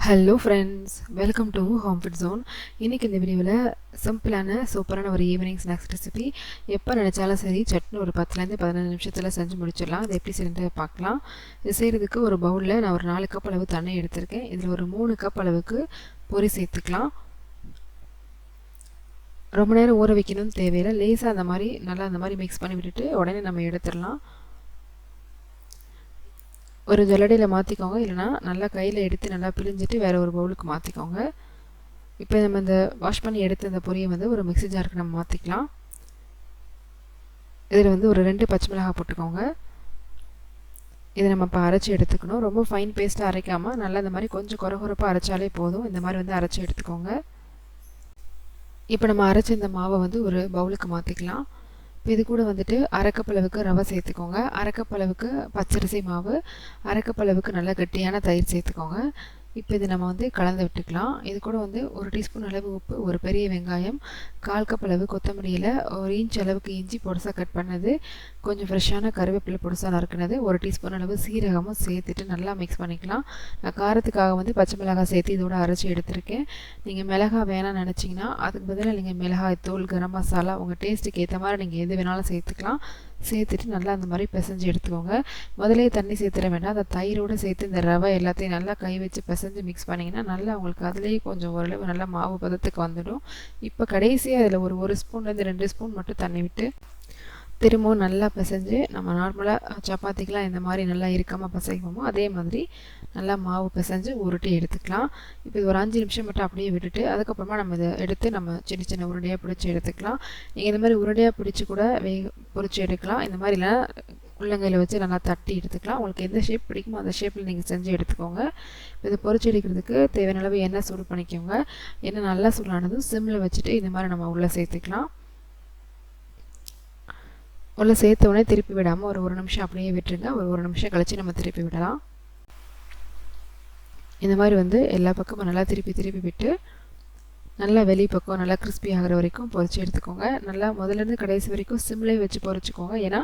Hello friends, welcome to home food zone. இன்றைக்கி இந்த வீடியோவில் சிம்பிளான சூப்பரான ஒரு ஈவினிங் ஸ்நாக்ஸ் ரெசிபி. எப்போ நினச்சாலும் சரி சட்னி ஒரு 10-15 நிமிஷத்தில் செஞ்சு முடிச்சிடலாம். அது எப்படி செய்யறது பார்க்கலாம். இது செய்கிறதுக்கு ஒரு பவுலில் நான் ஒரு 4 கப் அளவு தண்ணி எடுத்திருக்கேன். இதில் ஒரு 3 கப் அளவுக்கு பொரி சேர்த்துக்கலாம். ரொம்ப நேரம் ஊற வைக்கணும்னு தேவையில்லை. லேசாக அந்த மாதிரி மிக்ஸ் பண்ணி விட்டுட்டு உடனே நம்ம எடுத்துடலாம். ஒரு ஜல்லடையில் மாற்றிக்கோங்க, இல்லைனா நல்லா கையில் எடுத்து நல்லா பிழிஞ்சிட்டு வேறு ஒரு பவுலுக்கு மாற்றிக்கோங்க. இப்போ நம்ம இந்த வாஷ் பண்ணி எடுத்த இந்த பொரியை ஒரு மிக்ஸி ஜாருக்கு நம்ம மாற்றிக்கலாம். இதில் ஒரு 2 பச்சை மிளகாய் போட்டுக்கோங்க. இதை நம்ம இப்போ அரைச்சி எடுத்துக்கணும். ரொம்ப ஃபைன் பேஸ்ட்டாக அரைக்காமல் நல்லா இந்த மாதிரி கொஞ்சம் குறகுறப்பாக அரைச்சாலே போதும். இந்த மாதிரி அரைச்சி எடுத்துக்கோங்க. இப்போ நம்ம அரைச்சி இந்த மாவை ஒரு பவுலுக்கு மாற்றிக்கலாம். இப்போ இது கூட அரை கப் அளவுக்கு ரவை சேர்த்துக்கோங்க. அரை கப் அளவுக்கு பச்சரிசி மாவு, அரை கப் அளவுக்கு நல்லா கட்டியான தயிர் சேர்த்துக்கோங்க. இப்போ இது நம்ம கலந்து விட்டுக்கலாம். இது கூட 1 டீஸ்பூன் அளவு உப்பு, ஒரு பெரிய வெங்காயம், 1/4 கப் அளவு கொத்தமல்லி இலை, 1 இன்ச் அளவுக்கு இஞ்சி பொடிசாக கட் பண்ணது, கொஞ்சம் ஃப்ரெஷ்ஷான கருவேப்பிலை பொடிசாக நறுக்கினது, 1 டீஸ்பூன் அளவு சீரகமும் சேர்த்துட்டு நல்லா மிக்ஸ் பண்ணிக்கலாம். நான் காரத்துக்காக பச்சை மிளகாய் சேர்த்து இதோட அரைச்சி எடுத்திருக்கேன். நீங்கள் மிளகாய் வேணாம்னு நினச்சிங்கன்னா அதுக்கு பதிலாக நீங்கள் மிளகாய் தூள், கரம் மசாலா உங்கள் டேஸ்ட்டுக்கு ஏற்ற மாதிரி நீங்கள் எது வேணாலும் சேர்த்துக்கலாம். சேர்த்துட்டு நல்லா அந்த மாதிரி பிசைஞ்சு எடுத்துக்கோங்க. முதலே தண்ணி சேர்த்துட வேண்டாம். அந்த தயிரோடு சேர்த்து இந்த ரவை எல்லாத்தையும் நல்லா கை வச்சு பிசைஞ்சு மிக்ஸ் பண்ணிங்கன்னா நல்லா உங்களுக்கு அதுலேயே கொஞ்சம் ஓரளவு நல்லா மாவு பதத்துக்கு வந்துடும். இப்போ கடைசியாக அதில் ஒரு ஸ்பூன்லேருந்து 2 ஸ்பூன் மட்டும் தண்ணி விட்டு திரும்பவும் நல்லா பிசைஞ்சு நம்ம நார்மலாக சப்பாத்திக்கெலாம் இந்த மாதிரி நல்லா இருக்காமல் பிசைவோமோ அதே மாதிரி நல்லா மாவு பிசைஞ்சு உருட்டி எடுத்துக்கலாம். இப்போ இது ஒரு 5 நிமிஷம் மட்டும் அப்படியே விட்டுட்டு அதுக்கப்புறமா நம்ம இதை எடுத்து நம்ம சின்ன சின்ன உருண்டையாக பிடிச்சி எடுத்துக்கலாம். நீங்கள் இந்த மாதிரி உருண்டையாக பிடிச்சி கூட பொரிச்சு எடுக்கலாம். இந்த மாதிரிலாம் உள்ளங்கையில் வச்சு நல்லா தட்டி எடுத்துக்கலாம். உங்களுக்கு எந்த ஷேப் பிடிக்குமோ அந்த ஷேப்பில் நீங்கள் செஞ்சு எடுத்துக்கோங்க. இதை பொரிச்சு எடுக்கிறதுக்கு தேவையான அளவு எண்ணெய் சூடு பண்ணிக்கோங்க. எண்ணெய் நல்லா சூடானதும் சிம்மில் வச்சுட்டு இந்த மாதிரி நம்ம உள்ளே சேர்த்துக்கலாம். உள்ளே சேர்த்த உடனே திருப்பி விடாமல் ஒரு நிமிஷம் அப்படியே விட்டுருங்க. ஒரு நிமிஷம் கழித்து நம்ம திருப்பி விடலாம். இந்த மாதிரி எல்லா பக்கமும் நல்லா திருப்பி விட்டு நல்லா வெளி பக்கம் நல்லா கிறிஸ்பி ஆகிற வரைக்கும் பொரிச்சு எடுத்துக்கோங்க. நல்லா முதலேருந்து கடைசி வரைக்கும் சிம்லேயே வச்சு பொரிச்சுக்கோங்க. ஏன்னா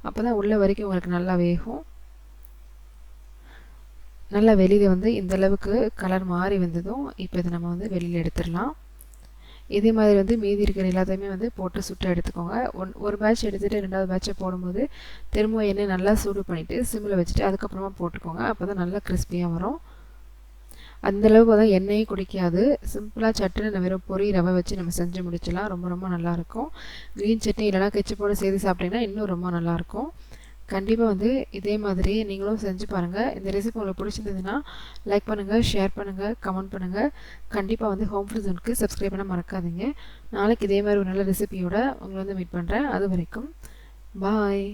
அப்போ தான் உள்ள வரைக்கும் உங்களுக்கு நல்லா வேகும். நல்லா வெளியில் இந்த அளவுக்கு கலர் மாறி வந்ததும் இப்போ இதை நம்ம வெளியில் எடுத்துடலாம். இதே மாதிரி மீதி இருக்கிற எல்லாத்தையுமே போட்டு சுட்டு எடுத்துக்கோங்க. ஒரு பேட்ச் எடுத்துகிட்டு 2வது பேட்சை போடும்போது திரும்ப எண்ணெய் நல்லா சூடு பண்ணிவிட்டு சிம்மில் வச்சுட்டு அதுக்கப்புறமா போட்டுக்கோங்க. அப்போ தான் நல்லா கிறிஸ்பியாக வரும். அந்தளவுக்கு எண்ணெயும் குடிக்காது. சிம்பிளாக சட்டுன்னு வெறும் பொரி ரவை வச்சு நம்ம செஞ்சு முடிச்சிடலாம். ரொம்ப நல்லாயிருக்கும். க்ரீன் சட்னி இல்லைனா கெச்சப்போடு சேர்த்து சாப்பிட்டிங்கன்னா இன்னும் ரொம்ப நல்லாயிருக்கும். கண்டிப்பாக இதே மாதிரி நீங்களும் செஞ்சு பாருங்கள். இந்த ரெசிபி உங்களுக்கு பிடிச்சிருந்ததுன்னா லைக் பண்ணுங்கள், ஷேர் பண்ணுங்கள், கமெண்ட் பண்ணுங்கள். கண்டிப்பாக ஹோம் ஃபுட் ஜோனுக்கு சப்ஸ்கிரைப் பண்ண மறக்காதீங்க. நாளைக்கு இதே மாதிரி ஒரு நல்ல ரெசிபியோட உங்களை மீட் பண்ணுறேன். அது வரைக்கும் பாய்.